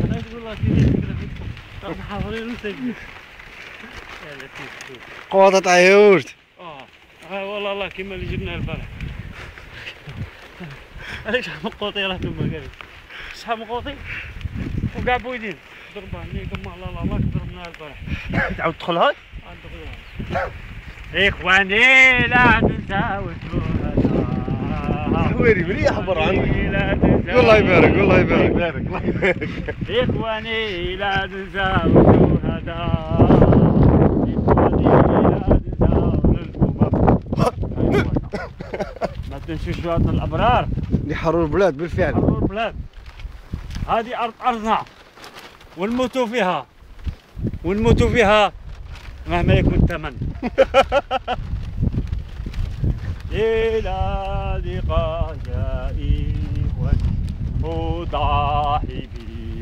انا تقول لك كذا حاضرين نسجل قوطة عيوت. والله الله كما اللي جبنا البارح. عليك شحال من قوطي راه توما قال لي شحال من قوطي وكاع بويدين ضرباني كما الله الله ضربنا البارح. تعاود تدخلها؟ ندخلوها. اخواني لا تنساو حويري مريح برا عنك. الله يبارك الله يبارك. الله يبارك. اخواني لا تنساو الشهداء. ما تنسوش شهداء الابرار اللي حرروا البلاد بالفعل. حرروا البلاد. هذه ارضنا ونموتوا فيها مهما يكون الثمن. إلى لقاء يا إخوان أضحي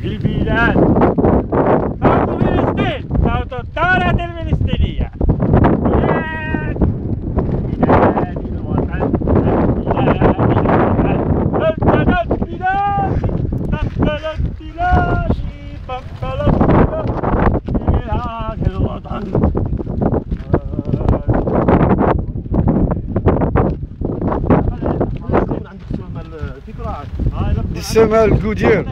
بالبلاد. صوت فلسطين، صوت الثورة الفلسطينية. بلاد الوطن، بلاد بلادي، بلاد بلادي، بلاد الوطن. دي السما الكودير.